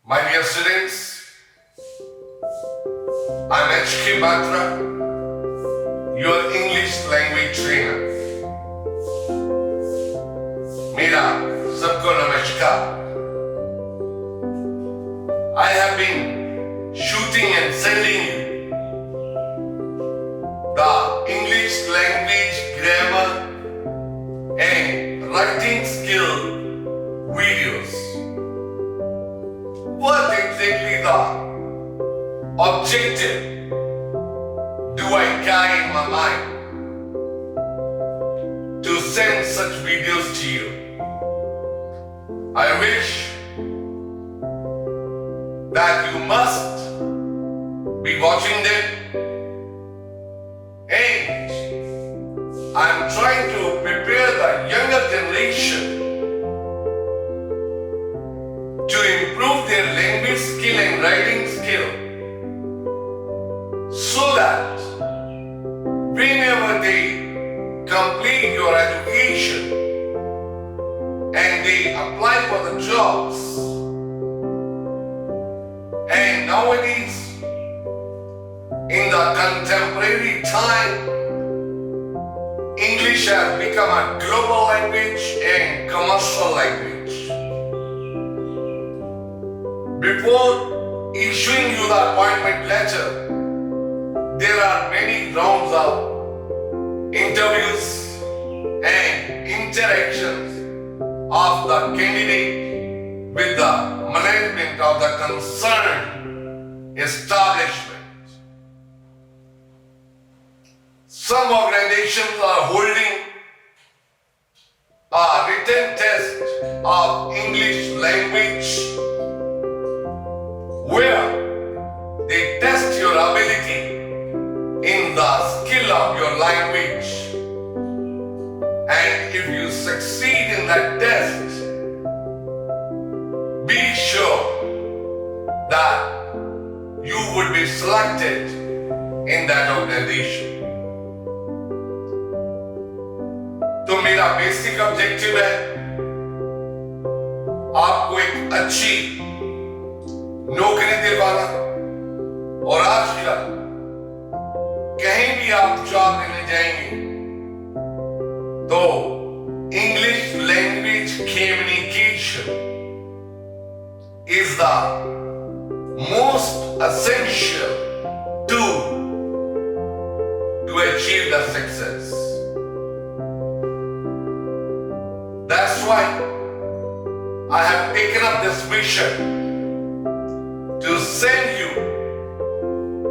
My dear students, I'm H.K. Batra, your English language trainer. मेरा सबको नमस्कार. I have been shooting and sending you the English language grammar and writing skill videos. What exactly the objective do I carry in my mind to send such videos to you? I wish that you must be watching them, and I'm trying to prepare the younger generation to improve their language skill and writing skill, so that whenever they complete your education and they apply for the jobs, and nowadays in the contemporary time, English has become a global language and commercial language. Before issuing you the appointment letter, there are many rounds of interviews and interactions of the candidate with the management of the concerned establishment. Some organizations are holding a written test of English language where they test your ability in the skill of your language. And if you succeed in that test, be sure that you would be selected in that organization. तो मेरा basic objective है आपको एक अच्छी नौकरी दिलवाना, और आजकल कहीं भी आप जॉब लेने जाएंगे तो English language communication is the most essential tool to achieve the success. That's why I have taken up this mission to send you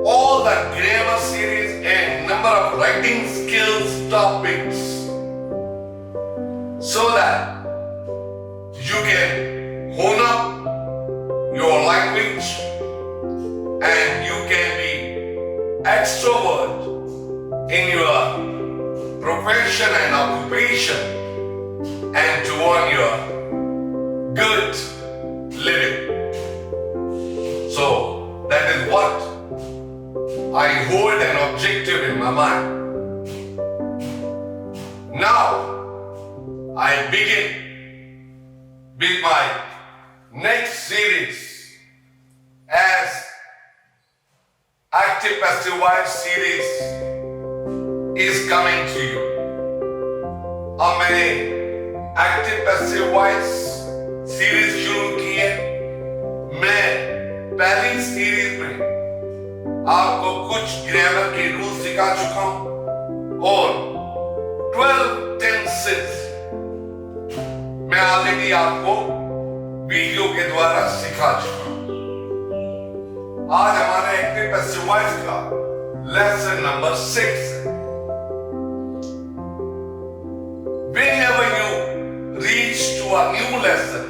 all the grammar series and number of writing skills topics, so that you can hone up your language and you can be extrovert in your profession and occupation and to earn your good living. So that is what I hold an objective in my mind. Now I begin with my next series as Active Passive Voice series is coming to you. अब मैंने Active Passive Voice series शुरू की है. मैं पहली series में आपको कुछ ग्रामर के रूल सिखा चुका हूं और 12 टेंसेस मैं ऑलरेडी आपको वीडियो के द्वारा सिखा चुका हूं. आज हमारा एक्टिव पैसिव वॉइस का लेसन नंबर 6 है. Whenever you reach to a new lesson,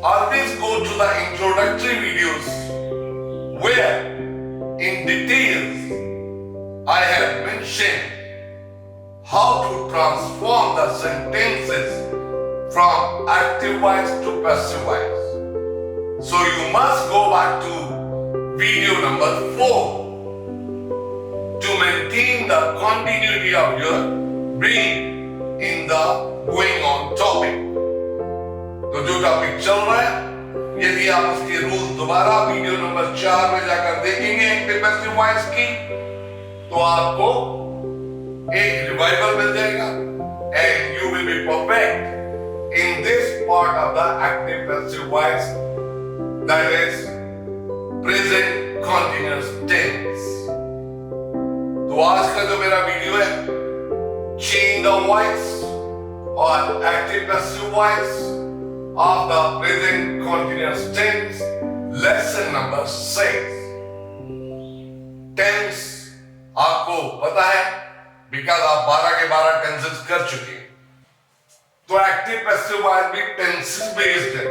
always go to the introductory videos where in details I have mentioned how to transform the sentences from active voice to passive voice. So you must go back to video number 4 to maintain the continuity of your brain in the going on topic. तो जो topic चल रहा है, यदि आप उसके rule दोबारा video number 4 में जाकर देखेंगे एक्टिव पैसिव वॉइस की, तो आपको एक रिवाइवल मिल जाएगा and you will be perfect in this part of the active passive voice, that is present continuous tense. तो आज का जो मेरा वीडियो है चेंज द वॉइस और active passive voice of the present continuous tense, lesson number 6. Tense आपको पता है बिकॉज आप 12 के 12 टेंसेस कर चुके हैं। तो एक्टिव पैसिव वॉइस भी टेंसेस बेस्ड है।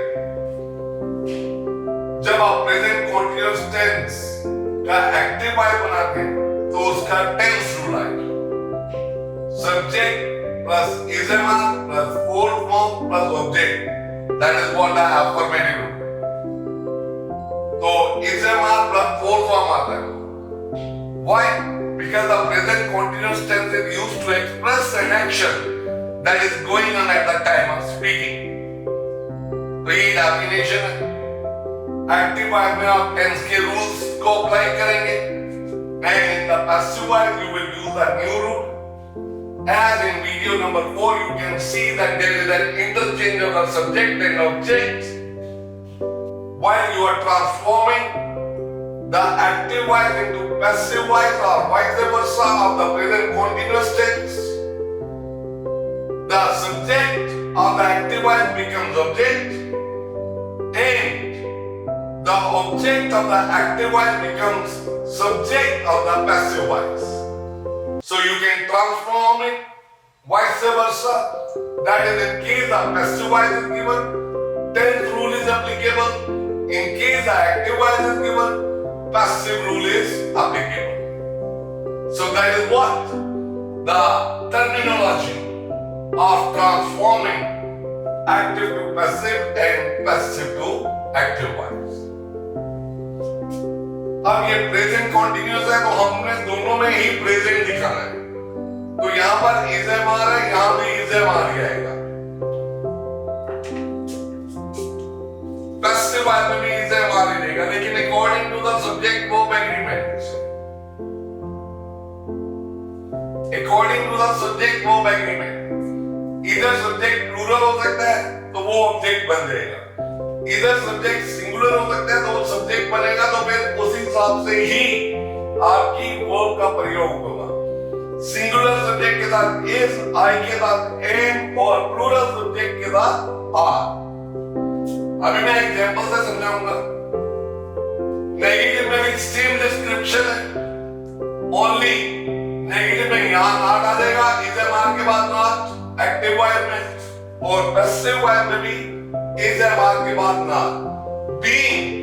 जब आप प्रेजेंट कंटीन्यूअस टेंस का एक्टिव वॉइस बनाते हैं तो उसका टेंस रूल आएगा, subject plus is am plus fourth form plus object. That is what the affirmative rule. तो इजेमा प्लस फोर्थ फॉर्म आता है। Why? Because the present continuous tense is used to express an action that is going on at the time of speaking. तो ये definition है। Active voice में आप tense के rules को अप्लाई करेंगे and in the passive voice you will use the new rule. As in video number 4, you can see that there is an interchange of the subject and object while you are transforming the active voice into passive voice or vice versa of the present continuous tense. The subject of the active voice becomes object and the object of the active voice becomes subject of the passive voice. So you can transform it vice versa. That is, in case the passive voice is given, tense rule is applicable. In case the active voice is given, passive rule is applicable. So that is what the terminology of transforming active to passive and passive to active voice. अब ये present continuous है तो हमने दोनों में ही present दिखाना है। तो यहां पर इजेमार है, यहां भी इजेमार आएगा। पैसिव वॉइस में भी इजेमार ही रहेगा, लेकिन according to the subject verb agreement, according to the subject verb agreement, इधर सब्जेक्ट प्लूरल हो सकता है तो वो ऑब्जेक्ट बन जाएगा, इधर सब्जेक्ट सिंगुलर हो सकता है तो वो सब्जेक्ट बनेगा। तो फिर उस हिसाब से ही आपकी वर्ब का प्रयोग होगा। सिंगुलर सब्जेक्ट के साथ इज, आई के साथ एम और प्लूरल सब्जेक्ट के साथ आर। अभी मैं एग्जांपल से समझाऊंगा। नेगेटिव में भी सेम डिस्क्रिप्शन है, ओनली नेगेटिव में यहां नॉट आ जाएगा, इजेमार के बाद नॉट एक्टिव वॉइस में, और पैसिव वॉइस में भी इजेमार के बाद not. Being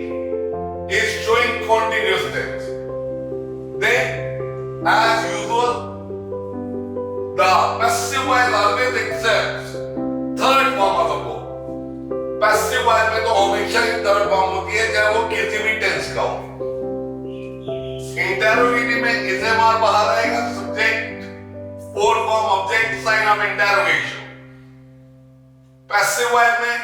is showing continuous tense. Then, as usual, the passive voice always accepts third form of the verb. Passive voice में तो हमेशा ही third form होती है, चाहे वो किसी भी tense का हो। Interrogative में इजेमार बाहर आएगा, subject, fourth form, object, sign of interrogation. Passive voice में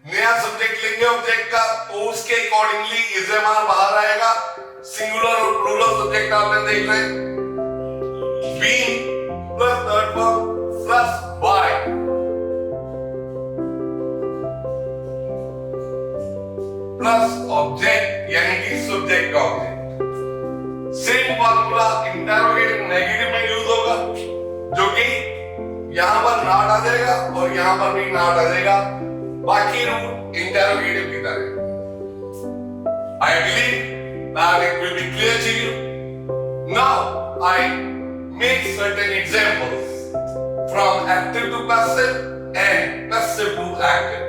नया सब्जेक्ट लेंगे ऑब्जेक्ट का तो उसके अकॉर्डिंगली इजेमार बाहर आएगा। सिंगुलर और प्लूरल सब्जेक्ट आपने देख रहे, being plus third form plus by plus object यानी कि सब्जेक्ट का object. Same formula interrogative negative में यूज होगा, जो कि यहां पर नॉट आ जाएगा और यहां पर भी नॉट आ जाएगा। बाकी रूल इंटरोगेटिव की तरह। I believe that it will be clear to you. Now I make certain examples from active to passive and passive to active.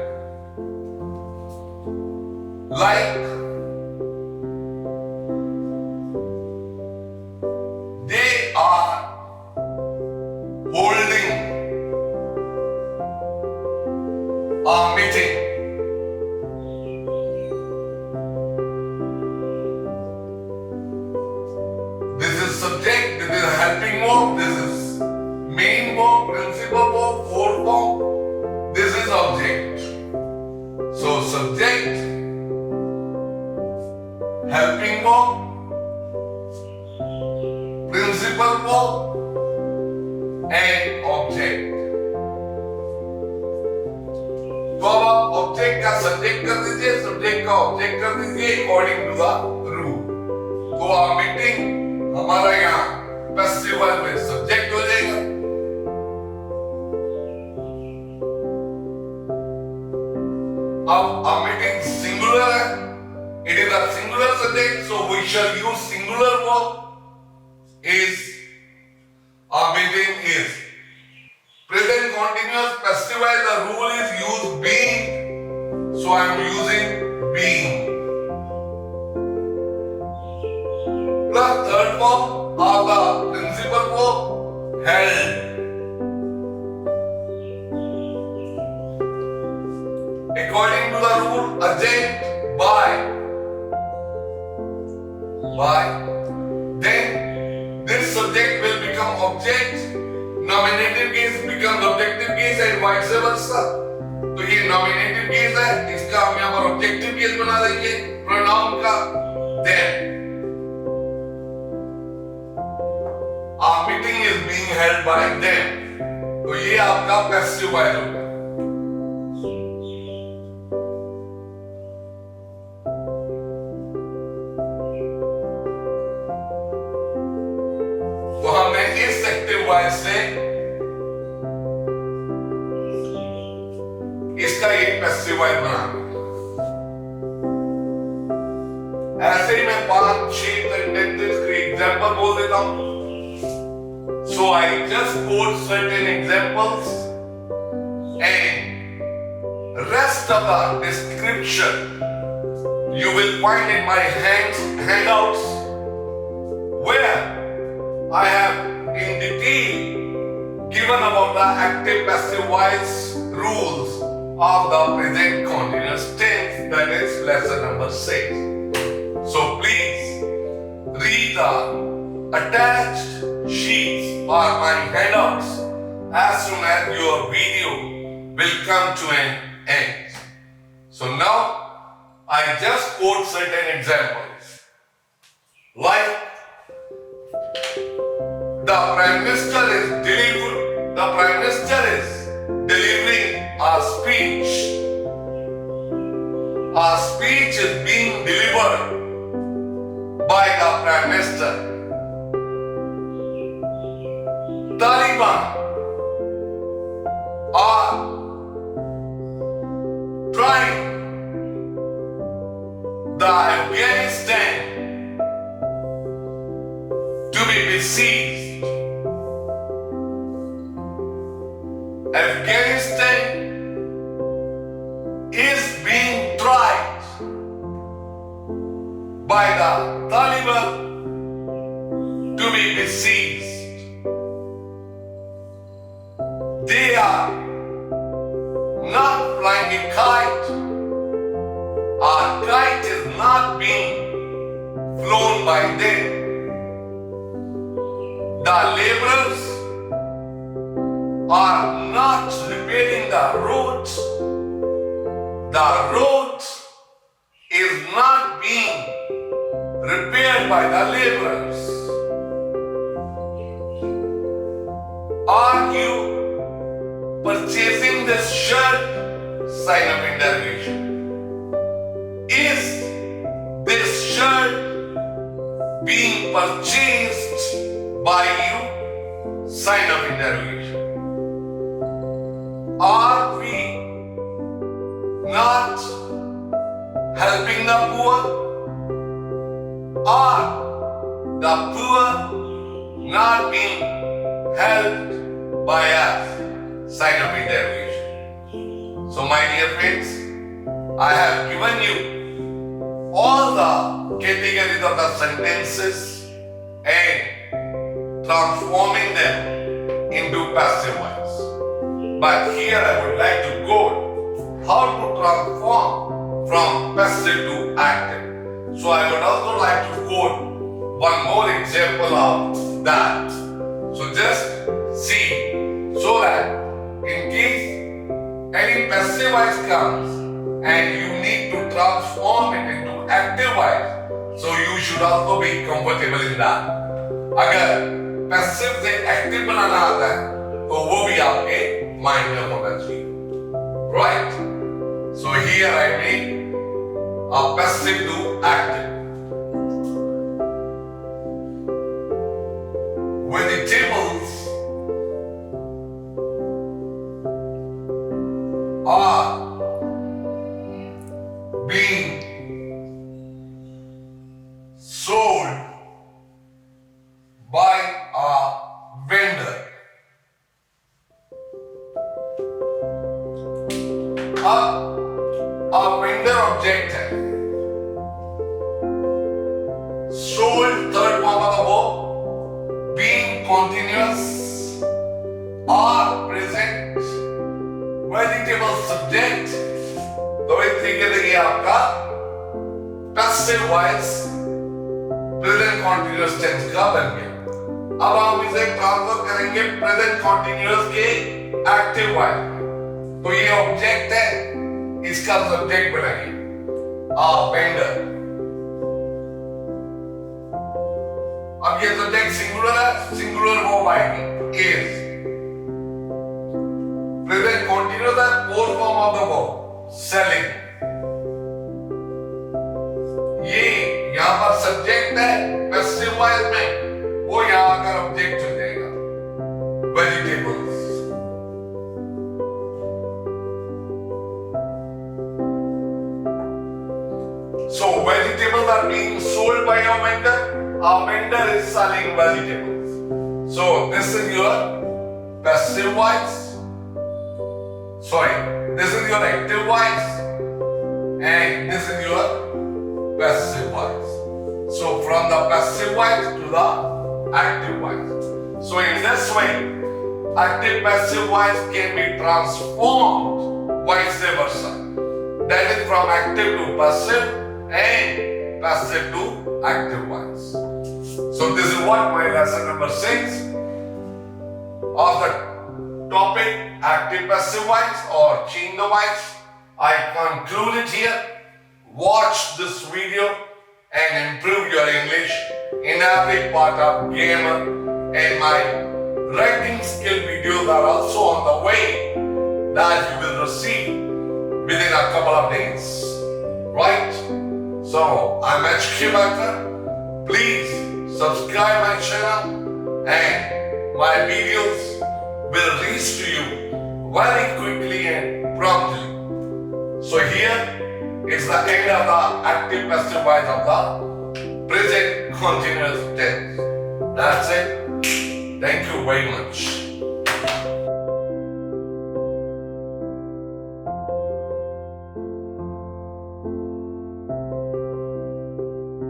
Like they are holding a meeting. This is subject, this is helping verb, this is main verb, principal verb, fourth verb, this is object. So subject verb, principal verb and object. तो अब आप object का subject कर दीजिए, subject का object कर दीजिए according to the rule. तो आप मीटिंग हमारा यहाँ पैसिव वॉइस में सब्जेक्ट हो जाएगा। अब our meeting singular है, it is a singular subject, so we shall use singular verb. Is our meeting is present continuous passive voice. The rule is use being, so I am using being. Plus third form are the principal verb held. According to the rule, agent by. Then this subject will become object. Nominative case becomes objective case and vice versa. तो ये nominative case है, इसका हम यहाँ पर objective case बना देंगे pronoun का। Then our meeting is being held by them. तो ये आपका passive voice होगा। तो हमने इस एक्टिव वॉइस से इसका एक पैसिव वॉइस बना दिया। ऐसे ही मैं 5-6 सेंटेंसेस के एग्जांपल बोल देता हूं। So I just quote certain examples and rest of the description you will find in my handouts where I have in detail given about the active passive voice rules of the present continuous tense, that is lesson number 6. So please read the attached sheets or my handouts as soon as your video will come to an end. So now I just quote certain examples like the Prime Minister is delivering a speech. A speech is being delivered by the Prime Minister. Taliban are trying the Afghanistan to be besieged. Afghanistan is being tried by the Taliban to be besieged. They are not flying a kite. Our kite is not being flown by them. The laborers are not repairing the roads. The roads is not being repaired by the laborers. Are you purchasing this shirt? Sign of interrogation. Is this shirt being purchased by you? Sign of interrogation. Are we not helping the poor? Are the poor not being helped by us? Sign of interrogation. So my dear friends, I have given you all the categories of the sentences and transforming them into passive voice. But here I would like to quote how to transform from passive to active. So I would also like to quote one more example of that. So just see, so that in case any passive voice comes and you need to transform it into active voice, So you should also be comfortable in that. अगर passive से active बनाना आता है तो वो भी आपके mind में होना चाहिए, right? So here I make a passive to active. Vegetables are being sold by a vendor. A vendor object है, sold third form of the verb, being continuous or present, vegetable subject. तो इस तरीके से ये आपका passive voice present continuous tense का बन गया। अब हम इसे ट्रांसफर करेंगे प्रेजेंट कॉन्टिन्यूअस के एक्टिव वॉइस में। तो ये ऑब्जेक्ट है, इसका सब्जेक्ट बनाइए आ वेंडर। अब ये सब्जेक्ट सिंगुलर है, सिंगुलर वर्ब आएगी इज। प्रेजेंट कॉन्टिन्यूअस है, fourth form of the verb selling. ये यहां पर सब्जेक्ट है पैसिव वॉइस में, वो यहां आकर ऑब्जेक्ट हो जाएगा vegetables. So vegetables are being sold by a vendor. A vendor is selling vegetables. So this is your passive voice. Sorry, this is your active voice, and this is your passive voice. So from the passive voice to the active voice. So in this way, active passive voice can be transformed vice versa. That is from active to passive and passive to active voice. So this is what my lesson number 6 of the topic active passive voice or change the voice. I conclude it here. Watch this video and improve your English in every part of grammar, and my writing skill videos are also on the way that you will receive within a couple of days, right? So I'm HK Bhatta. Please subscribe my channel and my videos will reach to you very quickly and promptly. So here it's the end of the active passive voice of the present continuous tense. That's it. Thank you very much.